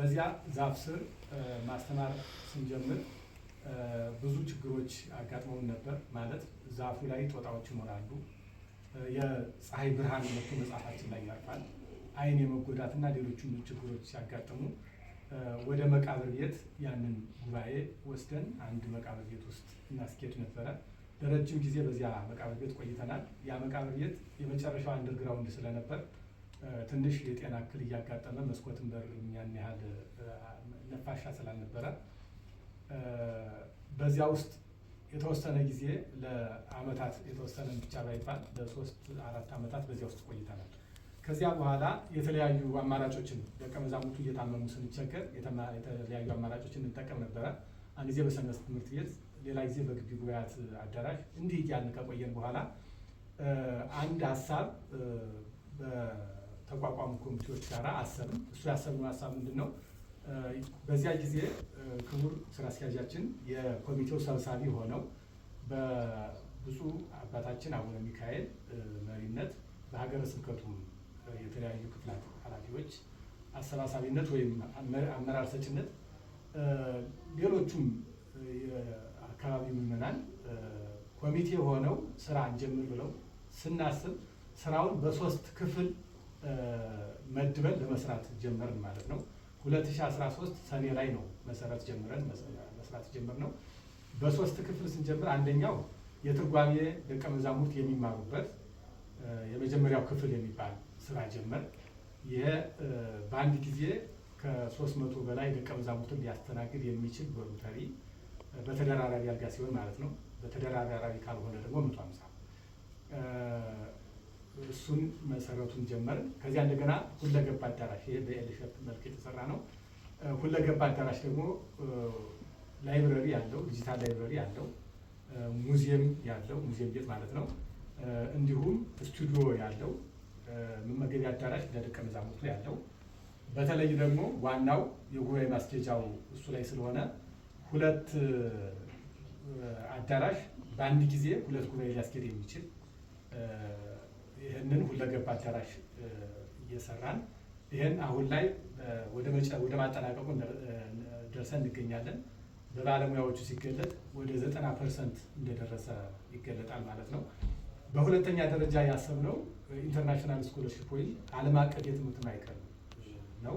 በዚያ ዛፍ ስር ማስተማር ስንጀምር ብዙ ችግሮች አጋጥመውን ነበር። ማለት ዛፉ ላይ ጦጣዎች ይኖራሉ። የፀሐይ ብርሃን መጥቶ መጽሐፋችን ላይ ያርፋል። ዓይን የመጎዳትና ሌሎችም ችግሮች ሲያጋጥሙ ወደ መቃብር ቤት ያንን ጉባኤ ወስደን አንድ መቃብር ቤት ውስጥ እናስኬድ ነበረ። ለረጅም ጊዜ በዚያ መቃብር ቤት ቆይተናል። ያ መቃብር ቤት የመጨረሻው አንደርግራውንድ ስለነበር ትንሽ የጤና እክል እያጋጠመ መስኮትን በር ያን ያህል ነፋሻ ስላልነበረ በዚያ ውስጥ የተወሰነ ጊዜ ለአመታት የተወሰነ ብቻ ባይባል ለ3-4 ዓመታት በዚያ ውስጥ ቆይተናል። ከዚያ በኋላ የተለያዩ አማራጮችን ደቀ መዛሙርቱ እየታመሙ ስንቸገር የተለያዩ አማራጮችን እንጠቀም ነበረ። አንድ ጊዜ በሰንበት ትምህርት ቤት፣ ሌላ ጊዜ በግቢ ጉባኤያት አዳራሽ፣ እንዲህ እያልን ከቆየን በኋላ አንድ ሀሳብ በተቋቋሙ ኮሚቴዎች ጋር አሰብን። እሱ ያሰብነው ሀሳብ ምንድን ነው? በዚያ ጊዜ ክቡር ስራ አስኪያጃችን የኮሚቴው ሰብሳቢ ሆነው በብፁዕ አባታችን አቡነ ሚካኤል መሪነት በሀገረ ስብከቱ የተለያዩ ክፍላት ኃላፊዎች አሰባሳቢነት ወይም አመራር ሰጭነት ሌሎቹም የአካባቢ ምዕመናን ኮሚቴ ሆነው ስራ እንጀምር ብለው ስናስብ ስራውን በ3 ክፍል መድበን ለመስራት ጀመርን ማለት ነው። 2013 ሰኔ ላይ ነው መሰረት ጀምረን መስራት ጀመርነው። በ3 ክፍል ስንጀምር አንደኛው የትርጓሜ ደቀ መዛሙርት የሚማሩበት የመጀመሪያው ክፍል የሚባል ስራ ጀመር። ይሄ በአንድ ጊዜ ከ300 በላይ ደቀ መዛሙርትን ሊያስተናግድ የሚችል ቮሉንተሪ በተደራራቢ አልጋ ሲሆን ማለት ነው። በተደራራቢ ካልሆነ ደግሞ 150። እሱን መሰረቱን ጀመርን። ከዚያ እንደገና ሁለገብ አዳራሽ፣ ይሄ በኤል ሼፕ መልክ የተሰራ ነው። ሁለገብ አዳራሽ ደግሞ ላይብረሪ ያለው፣ ዲጂታል ላይብረሪ ያለው፣ ሙዚየም ያለው፣ ሙዚየም ቤት ማለት ነው። እንዲሁም ስቱዲዮ ያለው፣ መመገቢያ አዳራሽ ለደቀ መዛሙርቱ ያለው፣ በተለይ ደግሞ ዋናው የጉባኤ ማስኬጃው እሱ ላይ ስለሆነ 2 አዳራሽ በአንድ ጊዜ 2 ጉባኤ ሊያስኬድ የሚችል ይህንን ሁለገብ አዳራሽ እየሰራን ይህን አሁን ላይ ወደ ማጠናቀቁ ደርሰን እንገኛለን። በባለሙያዎቹ ሲገለጥ ወደ 90% እንደደረሰ ይገለጣል ማለት ነው። በሁለተኛ ደረጃ ያሰብነው ኢንተርናሽናል ስኮለርሺፕ ወይም ዓለም አቀፍ የትምህርት ማዕከል ነው።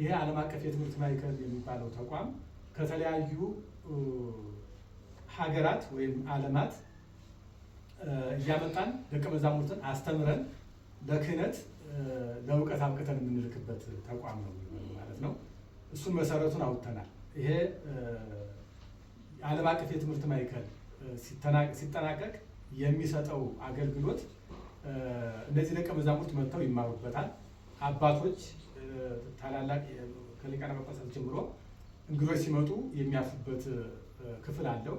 ይሄ ዓለም አቀፍ የትምህርት ማዕከል የሚባለው ተቋም ከተለያዩ ሀገራት ወይም ዓለማት እያመጣን ደቀ መዛሙርትን አስተምረን ለክህነት ለእውቀት አብቅተን የምንልክበት ተቋም ነው ማለት ነው። እሱን መሰረቱን አውጥተናል። ይሄ ዓለም አቀፍ የትምህርት ማዕከል ሲጠናቀቅ የሚሰጠው አገልግሎት እነዚህ ደቀ መዛሙርት መጥተው ይማሩበታል። አባቶች ታላላቅ ከሊቃነ ጳጳሳት ጀምሮ እንግዶች ሲመጡ የሚያርፉበት ክፍል አለው።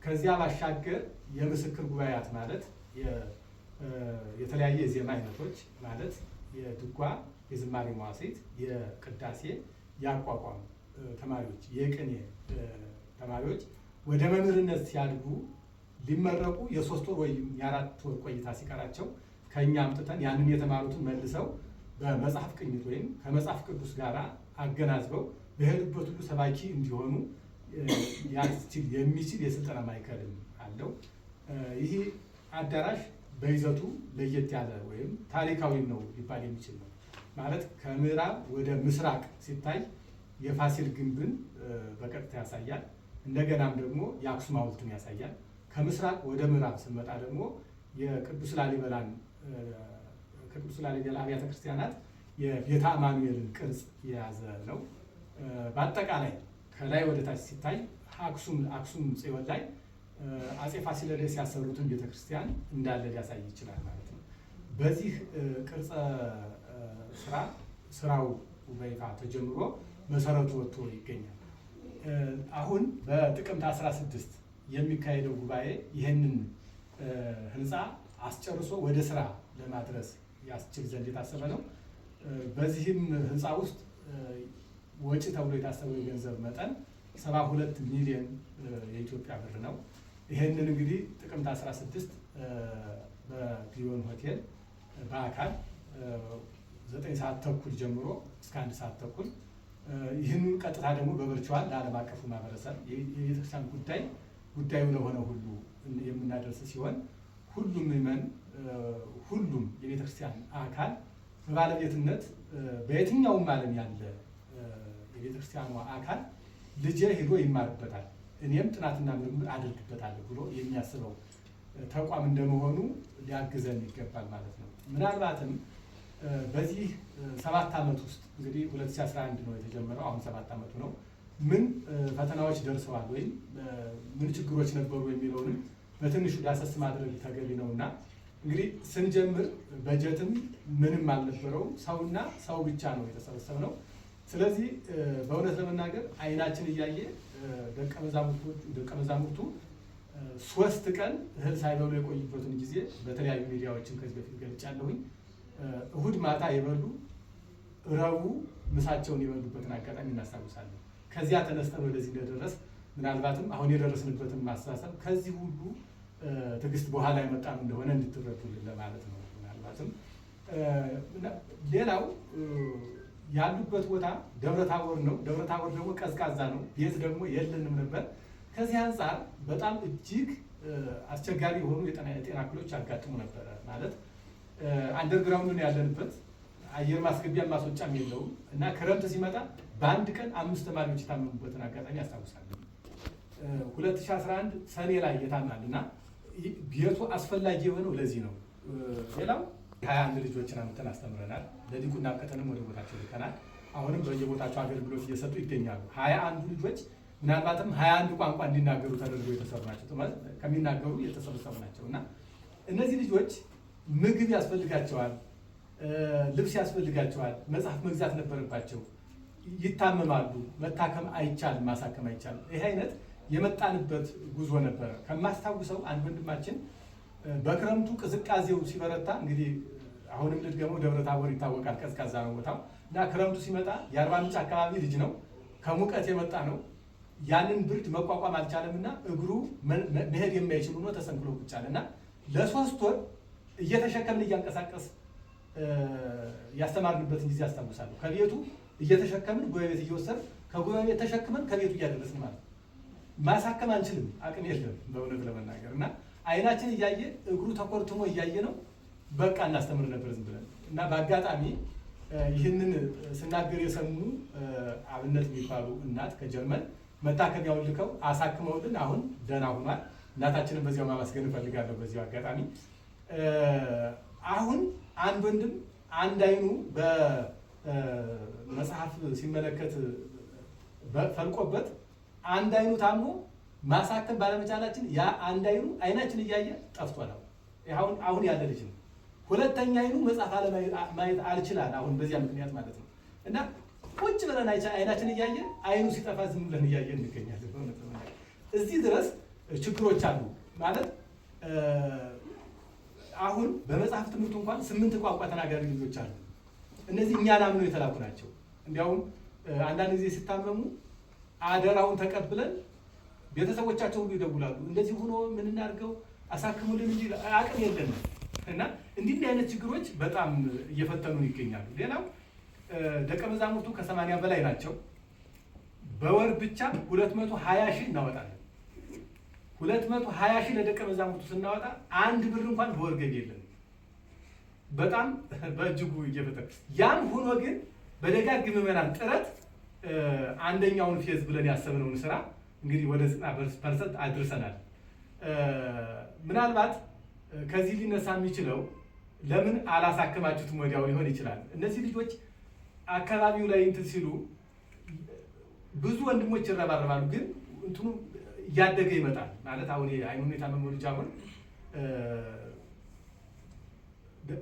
ከዚያ ባሻገር የምስክር ጉባኤያት ማለት የተለያየ የዜማ አይነቶች ማለት የድጓ፣ የዝማሬ መዋሥዕት፣ የቅዳሴ፣ የአቋቋም ተማሪዎች፣ የቅኔ ተማሪዎች ወደ መምህርነት ሲያድጉ ሊመረቁ የ3 ወር ወይም የ4 ወር ቆይታ ሲቀራቸው ከእኛ አምጥተን ያንን የተማሩትን መልሰው በመጽሐፍ ቅኝት ወይም ከመጽሐፍ ቅዱስ ጋር አገናዝበው በሄዱበት ሁሉ ሰባኪ እንዲሆኑ የሚችል የስልጠና ማዕከልም አለው። ይህ አዳራሽ በይዘቱ ለየት ያለ ወይም ታሪካዊ ነው ሊባል የሚችል ነው። ማለት ከምዕራብ ወደ ምስራቅ ሲታይ የፋሲል ግንብን በቀጥታ ያሳያል። እንደገናም ደግሞ የአክሱም ሐውልትን ያሳያል። ከምስራቅ ወደ ምዕራብ ስንመጣ ደግሞ የቅዱስ ላሊበላን ከቅዱስ ላሊበላ አብያተ ክርስቲያናት የቤተ አማኑኤልን ቅርጽ የያዘ ነው። በአጠቃላይ ከላይ ወደ ታች ሲታይ አክሱም ጽዮን ላይ አፄ ፋሲለደስ ያሰሩትን ቤተክርስቲያን እንዳለ ሊያሳይ ይችላል ማለት ነው። በዚህ ቅርጸ ስራው በይፋ ተጀምሮ መሰረቱ ወጥቶ ይገኛል። አሁን በጥቅምት 16 የሚካሄደው ጉባኤ ይህንን ህንፃ አስጨርሶ ወደ ስራ ለማድረስ ያስችል ዘንድ የታሰበ ነው። በዚህም ህንፃ ውስጥ ወጪ ተብሎ የታሰበው የገንዘብ መጠን 72 ሚሊዮን የኢትዮጵያ ብር ነው። ይህንን እንግዲህ ጥቅምት 16 በጊዮን ሆቴል በአካል 9 ሰዓት ተኩል ጀምሮ እስከ 1 ሰዓት ተኩል ይህንን ቀጥታ ደግሞ በቨርቹዋል ለዓለም አቀፉ ማህበረሰብ የቤተክርስቲያን ጉዳዩ ለሆነ ሁሉ የምናደርስ ሲሆን ሁሉም ምዕመን ሁሉም የቤተክርስቲያን አካል በባለቤትነት በየትኛውም ዓለም ያለ የቤተክርስቲያኗ አካል ልጄ ሄዶ ይማርበታል እኔም ጥናትና ምርምር አድርግበታለሁ ብሎ የሚያስበው ተቋም እንደመሆኑ ሊያግዘን ይገባል ማለት ነው። ምናልባትም በዚህ 7 ዓመት ውስጥ እንግዲህ 2011 ነው የተጀመረው፣ አሁን 7 ዓመቱ ነው። ምን ፈተናዎች ደርሰዋል ወይም ምን ችግሮች ነበሩ የሚለውንም በትንሹ ዳሰስ ማድረግ ተገቢ ነውና እንግዲህ ስንጀምር በጀትም ምንም አልነበረውም፣ ሰውና ሰው ብቻ ነው የተሰበሰብነው። ስለዚህ በእውነት ለመናገር አይናችን እያየ ደቀ መዛሙርቱ 3 ቀን እህል ሳይበሉ የቆዩበትን ጊዜ በተለያዩ ሚዲያዎችን ከዚህ በፊት ገልጫለሁኝ። እሁድ ማታ የበሉ ረቡዕ ምሳቸውን የበሉበትን አጋጣሚ እናስታውሳለን። ከዚያ ተነስተን ወደዚህ እንደደረስ ምናልባትም አሁን የደረስንበትን ማስተሳሰብ ከዚህ ሁሉ ትዕግስት በኋላ የመጣም እንደሆነ እንድትረዱልን ለማለት ነው። ምናልባትም ሌላው ያሉበት ቦታ ደብረ ታቦር ነው። ደብረ ታቦር ደግሞ ቀዝቃዛ ነው፣ ቤት ደግሞ የለንም ነበር። ከዚህ አንጻር በጣም እጅግ አስቸጋሪ የሆኑ የጤና እክሎች ያጋጥሙ ነበረ። ማለት አንደርግራውንድ ነው ያለንበት፣ አየር ማስገቢያ ማስወጫም የለውም እና ክረምት ሲመጣ በአንድ ቀን 5 ተማሪዎች የታመሙበትን አጋጣሚ ያስታውሳለሁ። 2011 ሰኔ ላይ የታማል እና ቤቱ አስፈላጊ የሆነው ለዚህ ነው። ሌላው 21 ልጆችን አምጥተን አስተምረናል። ለዲቁና ቀጠንም ወደ ቦታቸው ልከናል። አሁንም በየቦታቸው አገልግሎት እየሰጡ ይገኛሉ። 21 ልጆች ምናልባትም 21 ቋንቋ እንዲናገሩ ተደርገው የተሰሩ ናቸው። ከሚናገሩ የተሰበሰቡ ናቸው እና እነዚህ ልጆች ምግብ ያስፈልጋቸዋል፣ ልብስ ያስፈልጋቸዋል፣ መጽሐፍ መግዛት ነበረባቸው። ይታመማሉ። መታከም አይቻልም፣ ማሳከም አይቻልም። ይህ አይነት የመጣንበት ጉዞ ነበረ። ከማስታውሰው አንድ ወንድማችን በክረምቱ ቅዝቃዜው ሲበረታ እንግዲህ አሁንም ልድገመው፣ ደብረ ታቦር ይታወቃል፣ ቀዝቃዛ ነው ቦታው እና ክረምቱ ሲመጣ የአርባ ምንጭ አካባቢ ልጅ ነው፣ ከሙቀት የመጣ ነው። ያንን ብርድ መቋቋም አልቻለም እና እግሩ መሄድ የማይችል ሆኖ ተሰንክሎ ቁጭ አለ እና ለ3 ወር እየተሸከምን እያንቀሳቀስ ያስተማርንበትን ጊዜ አስታውሳለሁ። ከቤቱ እየተሸከምን ጉባኤ ቤት እየወሰድን ከጉባኤ ቤት ተሸክመን ከቤቱ እያደረስን ማለት ነው። ማሳከም አንችልም፣ አቅም የለም በእውነት ለመናገር እና አይናችን እያየ እግሩ ተኮርትሞ እያየ ነው በቃ እናስተምር ነበር ዝም ብለን እና በአጋጣሚ ይህንን ስናገር የሰሙ አብነት የሚባሉ እናት ከጀርመን መታከሚያውን ልከው አሳክመውልን አሁን ደህና ሆኗል። እናታችንን በዚያው ማመስገን እፈልጋለሁ በዚያው አጋጣሚ። አሁን አንድ ወንድም አንድ አይኑ በመጽሐፍ ሲመለከት ፈልቆበት አንድ አይኑ ታሞ ማሳከም ባለመቻላችን ያ አንድ አይኑ አይናችን እያየ ጠፍቷል። አሁን ያለ ልጅ ነው። ሁለተኛ አይኑ መጽሐፍ ማየት አልችላል አሁን በዚያ ምክንያት ማለት ነው እና ቁጭ ብለን አይናችን እያየ አይኑ ሲጠፋ ዝም ብለን እያየን እንገኛለን። በእውነት ለመናገር እዚህ ድረስ ችግሮች አሉ ማለት አሁን በመጽሐፍ ትምህርቱ እንኳን 8 ቋንቋ ተናጋሪ ልጆች አሉ። እነዚህ እኛን አምነው የተላኩ ናቸው። እንዲያውም አንዳንድ ጊዜ ሲታመሙ አደራውን ተቀብለን ቤተሰቦቻቸው ሁሉ ይደውላሉ። እንደዚህ ሆኖ ምን እናድርገው አሳክሙልን እንጂ አቅም የለንም እና እንዲህ አይነት ችግሮች በጣም እየፈተኑን ይገኛሉ። ሌላው ደቀ መዛሙርቱ ከ80 በላይ ናቸው። በወር ብቻ 220 ሺህ እናወጣለን። 220 ሺህ ለደቀ መዛሙርቱ ስናወጣ 1 ብር እንኳን በወር ገቢ የለንም። በጣም በእጅጉ እየፈተን ያም ሆኖ ግን በደጋግ ምዕመናን ጥረት አንደኛውን ፌዝ ብለን ያሰብነውን ስራ እንግዲህ ወደ 90% አድርሰናል። ምናልባት ከዚህ ሊነሳ የሚችለው ለምን አላሳከማችሁትም ወዲያው ሊሆን ይችላል። እነዚህ ልጆች አካባቢው ላይ እንትን ሲሉ ብዙ ወንድሞች ይረባረባሉ፣ ግን እንትኑ እያደገ ይመጣል ማለት አሁን አይኑን የታመመው ልጅ አሁን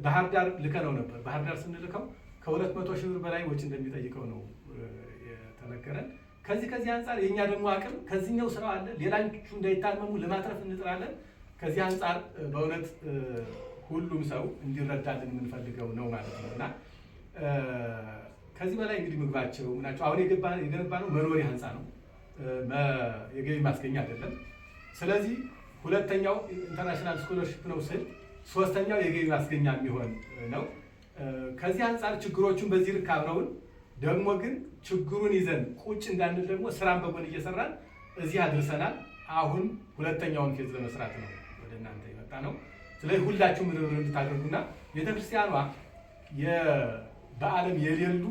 ባህር ዳር ልከነው ነበር። ባህር ዳር ስንልከው ከ200 ሺህ ብር በላይ ወጪ እንደሚጠይቀው ነው የተነገረን። ከዚህ አንጻር የኛ ደግሞ አቅም ከዚህኛው ስራው አለ። ሌላኞቹ እንዳይታመሙ ለማትረፍ እንጥራለን። ከዚህ አንጻር በእውነት ሁሉም ሰው እንዲረዳልን የምንፈልገው ነው ማለት ነው እና ከዚህ በላይ እንግዲህ ምግባቸው ምናቸው አሁን የገነባ ነው መኖሪያ ህንፃ ነው፣ የገቢ ማስገኛ አይደለም። ስለዚህ ሁለተኛው ኢንተርናሽናል ስኮለርሺፕ ነው ስል ሶስተኛው የገቢ ማስገኛ የሚሆን ነው። ከዚህ አንጻር ችግሮቹን በዚህ ልክ አብረውን ደግሞ ግን ችግሩን ይዘን ቁጭ እንዳንል ደግሞ ስራን በጎን እየሰራን እዚህ አድርሰናል። አሁን ሁለተኛውን ፌዝ ለመስራት ነው ወደ እናንተ የመጣ ነው። ስለዚህ ሁላችሁም ርብርብ እንድታደርጉና ቤተክርስቲያኗ በዓለም የሌሉ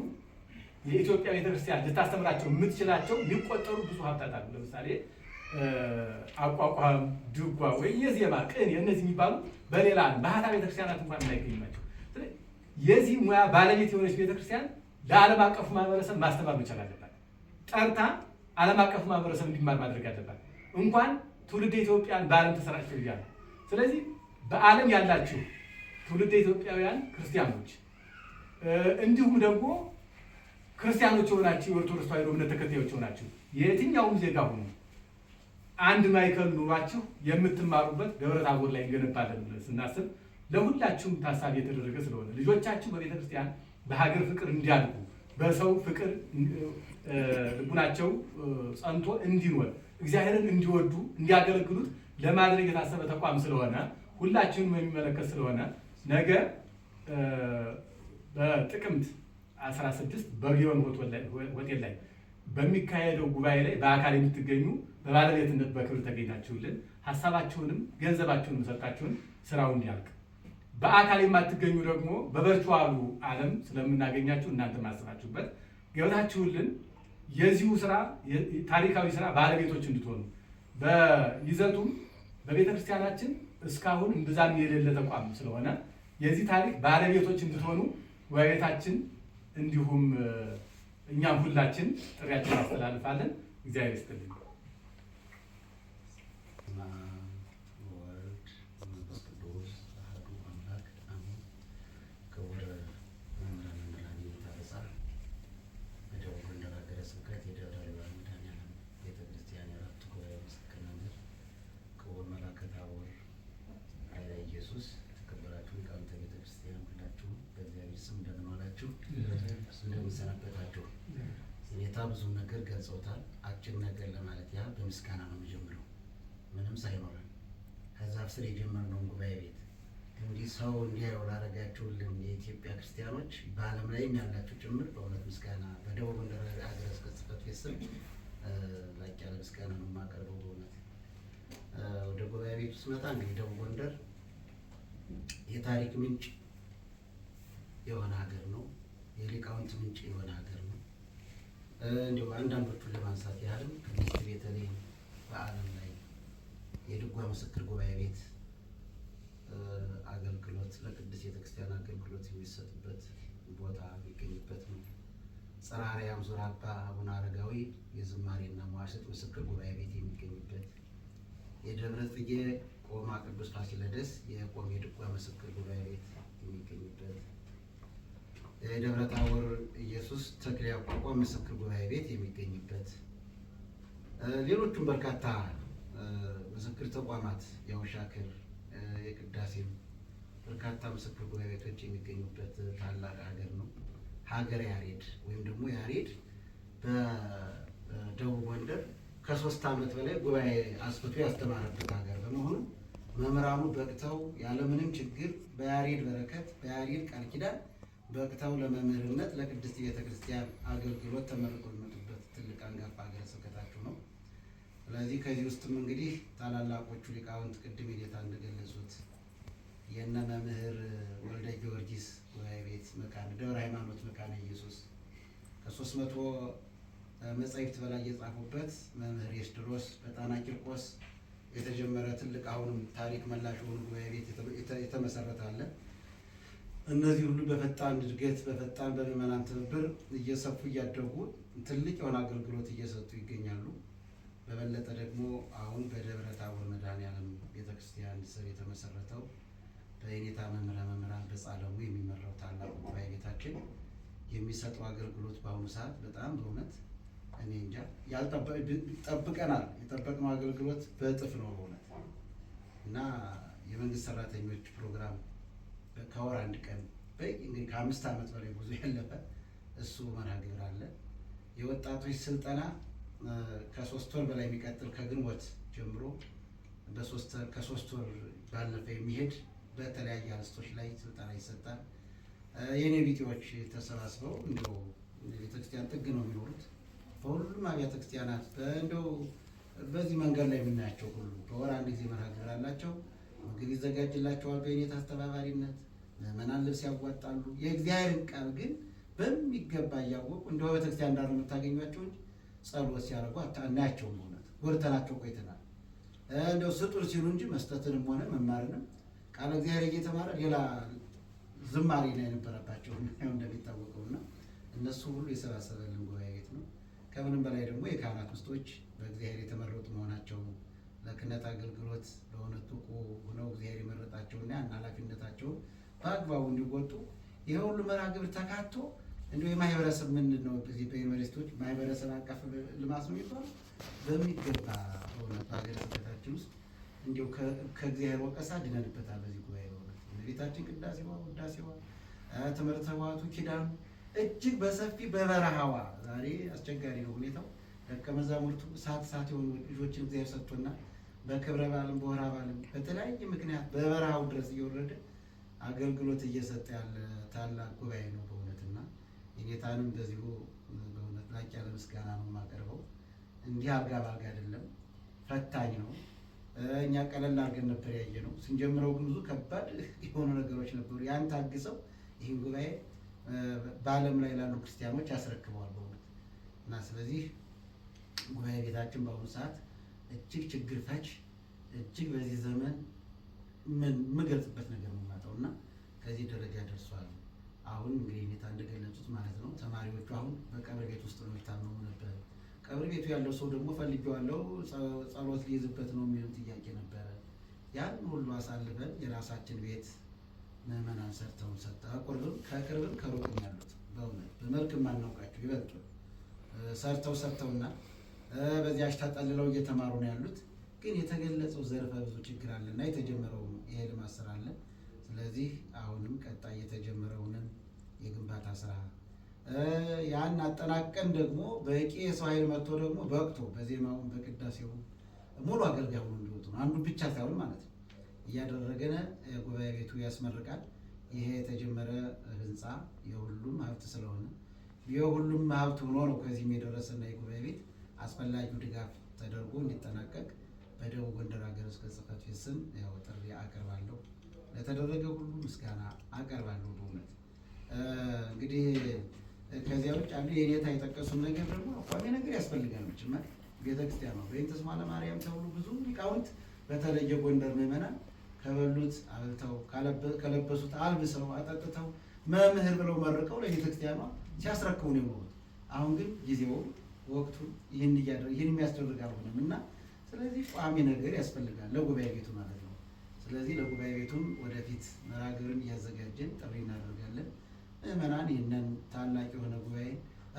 የኢትዮጵያ ቤተክርስቲያን ልታስተምራቸው የምትችላቸው ሊቆጠሩ ብዙ ሀብታት አሉ። ለምሳሌ አቋቋም፣ ድጓ ወይ የዜማ ቅኔ እነዚህ የሚባሉ በሌላ ባህታ ቤተክርስቲያናት እንኳን የማይገኙ ናቸው። የዚህ ሙያ ባለቤት የሆነች ቤተክርስቲያን ለዓለም አቀፉ ማህበረሰብ ማስተማር መቻል አለባት። ጠርታ ዓለም አቀፉ ማህበረሰብ እንዲማር ማድረግ አለባት። እንኳን ትውልደ ኢትዮጵያን በዓለም ተሰራጭተው ይያሉ። ስለዚህ በዓለም ያላችሁ ትውልደ ኢትዮጵያውያን ክርስቲያኖች እንዲሁም ደግሞ ክርስቲያኖች ሆናችሁ የኦርቶዶክስ ተዋሕዶ እምነት ተከታዮች ሆናችሁ የትኛውም ዜጋ ሁኑ አንድ ማዕከል ኑሯችሁ የምትማሩበት ደብረ ታቦር ላይ እንገነባለን ብለን ስናስብ ለሁላችሁም ታሳቢ የተደረገ ስለሆነ ልጆቻችሁ በቤተክርስቲያን በሀገር ፍቅር እንዲያድጉ በሰው ፍቅር ልቡናቸው ጸንቶ እንዲኖር እግዚአብሔርን እንዲወዱ እንዲያገለግሉት ለማድረግ የታሰበ ተቋም ስለሆነ ሁላችሁንም የሚመለከት ስለሆነ ነገ በጥቅምት 16 በጊዮን ሆቴል ላይ በሚካሄደው ጉባኤ ላይ በአካል የምትገኙ በባለቤትነት በክብር ተገኝታችሁልን ሀሳባችሁንም ገንዘባችሁንም ሰጣችሁን ስራው እንዲያልቅ፣ በአካል የማትገኙ ደግሞ በቨርቹዋሉ ዓለም ስለምናገኛችሁ እናንተ ማስባችሁበት ገብታችሁልን የዚሁ ስራ ታሪካዊ ስራ ባለቤቶች እንድትሆኑ በይዘቱም በቤተክርስቲያናችን እስካሁን እምብዛም የሌለ ተቋም ስለሆነ የዚህ ታሪክ ባለቤቶች እንድትሆኑ ጉባኤታችን እንዲሁም እኛም ሁላችን ጥሪያችን እናስተላልፋለን። እግዚአብሔር ይስጥልኝ። እንደምንሰናበታችሁ ሁኔታ ብዙ ነገር ገልጸውታል። አጭር ነገር ለማለት ያህል በምስጋና ነው የሚጀምረው። ምንም ሳይኖረን ከዛፍ ስር የጀመርነውን ጉባኤ ቤት እንዲህ ሰው እንዲያየው ላደረጋችሁልን የኢትዮጵያ ክርስቲያኖች በዓለም ላይም ያላችሁ ጭምር በእውነት ምስጋና በደቡብ ጎንደር ሀገረ ስብከት ጽሕፈት ቤት ስም ላቅ ያለ ምስጋና ነው የማቀርበው። በእውነት ወደ ጉባኤ ቤቱ ስመጣ እንግዲህ ደቡብ ጎንደር የታሪክ ምንጭ የሆነ ሀገር ነው። የሊቃውንት ምንጭ የሆነ ሀገር ነው። እንዲሁ አንዳንዶቹን ለማንሳት ያህልም ቅድስት ቤተልሔም በዓለም ላይ የድጓ ምስክር ጉባኤ ቤት አገልግሎት ለቅድስት ቤተክርስቲያን አገልግሎት የሚሰጥበት ቦታ የሚገኝበት ነው። ጽርሐ አርያም ዙር አባ አቡነ አረጋዊ የዝማሬና መዋሥዕት ምስክር ጉባኤ ቤት የሚገኝበት፣ የደብረ ጽጌ ቆማ ቅዱስ ፋሲለደስ የቆም የድጓ ምስክር ጉባኤ ቤት የሚገኝበት፣ የደብረ ታቦር ኢየሱስ ተክለ ያቋቋም ምስክር ጉባኤ ቤት የሚገኝበት፣ ሌሎቹም በርካታ ምስክር ተቋማት የውሻክር የቅዳሴም በርካታ ምስክር ጉባኤ ቤቶች የሚገኙበት ታላቅ ሀገር ነው። ሀገረ ያሬድ ወይም ደግሞ ያሬድ በደቡብ ጎንደር ከ3 ዓመት በላይ ጉባኤ አስፍቶ ያስተማረበት ሀገር በመሆኑ መምህራኑ በቅተው ያለምንም ችግር በያሬድ በረከት በያሬድ ቃል ኪዳን በቅተው ለመምህርነት ለቅድስት ቤተክርስቲያን አገልግሎት ተመርቀው የሚመጡበት ትልቅ አንጋፋ ሀገረ ስብከታችሁ ነው። ስለዚህ ከዚህ ውስጥም እንግዲህ ታላላቆቹ ሊቃውንት ቅድም ጌታ እንደገለጹት የነ መምህር ወልደ ጊዮርጊስ ጉባኤ ቤት መካነ ደብረ ሃይማኖት መካነ ኢየሱስ ከ300 መጻሕፍት በላይ የጻፉበት መምህር የስድሮስ በጣና ቂርቆስ የተጀመረ ትልቅ አሁንም ታሪክ መላሽ የሆኑ ጉባኤ ቤት የተመሰረተ አለ። እነዚህ ሁሉ በፈጣን እድገት በፈጣን በምዕመናን ትብብር እየሰፉ እያደጉ ትልቅ የሆነ አገልግሎት እየሰጡ ይገኛሉ። በበለጠ ደግሞ አሁን በደብረ ታቦር መድኃኔዓለም ቤተክርስቲያን ስር የተመሰረተው በየኔታ መምህረ መምህራን በጻለሙ የሚመራው ታላቁ ጉባኤ ቤታችን የሚሰጠው አገልግሎት በአሁኑ ሰዓት በጣም በእውነት እኔ እንጃ ጠብቀናል። የጠበቅነው አገልግሎት በእጥፍ ነው በእውነት እና የመንግስት ሰራተኞች ፕሮግራም ከወር 1 ቀን እንግዲህ ከ5 ዓመት በላይ ብዙ ያለፈ እሱ መርሃ ግብር አለ። የወጣቶች ስልጠና ከ3 ወር በላይ የሚቀጥል ከግንቦት ጀምሮ ከ3 ወር ባለፈ የሚሄድ በተለያየ አርዕስቶች ላይ ስልጠና ይሰጣል። የኔ ቢጤዎች ተሰባስበው እንደው ቤተክርስቲያን ጥግ ነው የሚኖሩት። በሁሉም አብያተ ክርስቲያናት እንደው በዚህ መንገድ ላይ የምናያቸው ሁሉ በወር አንድ ጊዜ መርሃ ግብር አላቸው። ምግብ ይዘጋጅላቸዋል በኔታ አስተባባሪነት። ምዕመናን ልብስ ያዋጣሉ። የእግዚአብሔርን ቃል ግን በሚገባ እያወቁ እንደ ቤተክርስቲያን እንዳሉ የምታገኟቸው እንጂ ጸሎት ሲያደርጉ እናያቸውም። እውነት ጎድተናቸው ቆይተናል። እንደው ስጡር ሲሉ እንጂ መስጠትንም ሆነ መማርንም ቃለ እግዚአብሔር እየተማረ ሌላ ዝማሬ ላይ የነበረባቸው እንደሚታወቀው እና እነሱ ሁሉ የሰባሰበልን ጉባኤ ቤት ነው። ከምንም በላይ ደግሞ የካህናት ምስቶች በእግዚአብሔር የተመረጡ መሆናቸው ለክህነት አገልግሎት በእውነት ብቁ ሆነው እግዚአብሔር የመረጣቸውና ያን ኃላፊነታቸውን በአግባቡ እንዲወጡ ይሄ ሁሉ መርሃ ግብር ተካቶ እንዲሁ የማህበረሰብ ምንድን ነው በዚህ በዩኒቨርሲቲዎች ማህበረሰብ አቀፍ ልማት ነው የሚባለው በሚገባ በእውነት በሀገረ ስብከታችን ውስጥ እንዲሁ ከእግዚአብሔር ወቀሳ ድነንበታል። በዚህ ጉባኤ በእውነት የቤታችን ቅዳሴዋ፣ ውዳሴዋ፣ ትምህርተ ኅቡዓቱ፣ ኪዳኑ እጅግ በሰፊ በበረሃዋ ዛሬ አስቸጋሪ ነው ሁኔታው። ደቀ መዛሙርቱ ሰዓት የሆኑ ልጆችን እግዚአብሔር ሰጥቶና በክብረ በዓልም በወርኃ በዓልም በተለያየ ምክንያት በበረሃው ድረስ እየወረደ አገልግሎት እየሰጠ ያለ ታላቅ ጉባኤ ነው በእውነትና የጌታንም በዚሁ በእውነት ላቅ ያለ ምስጋና ነው የማቀርበው። እንዲህ አልጋ ባልጋ አይደለም፣ ፈታኝ ነው። እኛ ቀለል አድርገን ነበር ያየ ነው። ስንጀምረው ግን ብዙ ከባድ የሆኑ ነገሮች ነበሩ። ያን ታግሰው ይህን ጉባኤ በዓለም ላይ ላሉ ክርስቲያኖች ያስረክበዋል በእውነት እና ስለዚህ ጉባኤ ቤታችን በአሁኑ ሰዓት እጅግ ችግር ፈች እጅግ በዚህ ዘመን የምገልጽበት ነገር ነው የማጣው እና ከዚህ ደረጃ ደርሷል። አሁን እንግዲህ ሁኔታ እንደገለጹት ማለት ነው ተማሪዎቹ አሁን በቀብር ቤት ውስጥ ነው የሚታመሙ ነበር። ቀብር ቤቱ ያለው ሰው ደግሞ ፈልጌዋለሁ ጸሎት ሊይዝበት ነው የሚሉት ጥያቄ ነበረ። ያን ሁሉ አሳልፈን የራሳችን ቤት ምዕመናን ሰርተው ከቅርብም ከሩቅም ያሉት በእውነት በመልክ የማናውቃቸው ይበልጡ ሰርተውና በዚያች ተጠልለው እየተማሩ ነው ያሉት። ግን የተገለጸው ዘርፈ ብዙ ችግር አለና የተጀመረው ይሄ ልማት ስራ አለ። ስለዚህ አሁንም ቀጣይ የተጀመረውንም የግንባታ ስራ ያን አጠናቀን ደግሞ በቂ የሰው ኃይል መጥቶ ደግሞ በወቅቱ በዜማውም በቅዳሴውም ሙሉ አገልጋይ ሆኖ እንዲወጡ ነው። አንዱ ብቻ ሳይሆን ማለት ነው እያደረገን ጉባኤ ቤቱ ያስመርቃል። ይሄ የተጀመረ ህንፃ የሁሉም ሀብት ስለሆነ የሁሉም ሀብት ሆኖ ነው ከዚህም የደረሰና የጉባኤ ቤት አስፈላጊው ድጋፍ ተደርጎ እንዲጠናቀቅ በደቡብ ጎንደር ሀገረ ስብከት ጽሕፈት ቤት ስም ያው ጥሪ አቀርባለሁ። ለተደረገ ሁሉ ምስጋና አቀርባለሁ። በእውነት እንግዲህ ከዚያ ውጭ አንዱ የኔታ የጠቀሱን ነገር ደግሞ አቋሚ ነገር ያስፈልጋል። ጭምር ቤተክርስቲያን ነው በእንተ ስማ ለማርያም ተብሎ ብዙ ሊቃውንት በተለየ ጎንደር ምዕመናን ከበሉት አብልተው ከለበሱት አልብሰው አጠጥተው መምህር ብለው መርቀው ለቤተክርስቲያኗ ሲያስረክቡ ነው የኖሩት። አሁን ግን ጊዜው ወቅቱ ይህን የሚያስደርግ አልሆነም እና ስለዚህ ቋሚ ነገር ያስፈልጋል ለጉባኤ ቤቱ ማለት ነው። ስለዚህ ለጉባኤ ቤቱም ወደፊት መርሃ ግብርን እያዘጋጀን ጥሪ እናደርጋለን። ምዕመናን ይህንን ታላቅ የሆነ ጉባኤ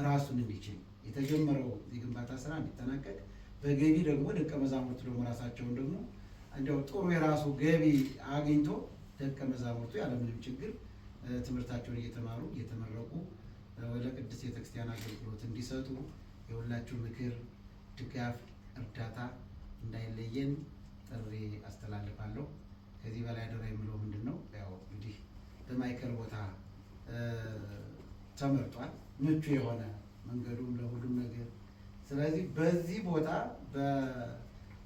ራሱን እንዲችል የተጀመረው የግንባታ ስራ እንዲጠናቀቅ በገቢ ደግሞ ደቀ መዛሙርቱ ደግሞ ራሳቸውን ደግሞ እንዲያው ጥሩ የራሱ ገቢ አግኝቶ ደቀ መዛሙርቱ ያለምንም ችግር ትምህርታቸውን እየተማሩ እየተመረቁ ወደ ቅድስት ቤተክርስቲያን አገልግሎት እንዲሰጡ የሁላችሁ ምክር፣ ድጋፍ፣ እርዳታ እንዳይለየን ጥሪ አስተላልፋለሁ። ከዚህ በላይ አደራ የምለው ምንድን ነው? ያው እንግዲህ በማይከል ቦታ ተመርጧል፣ ምቹ የሆነ መንገዱም ለሁሉም ነገር። ስለዚህ በዚህ ቦታ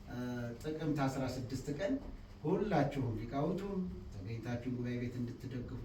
በጥቅምት 16 ቀን ሁላችሁም ሊቃውንቱም ተገኝታችሁ ጉባኤ ቤት እንድትደግፉ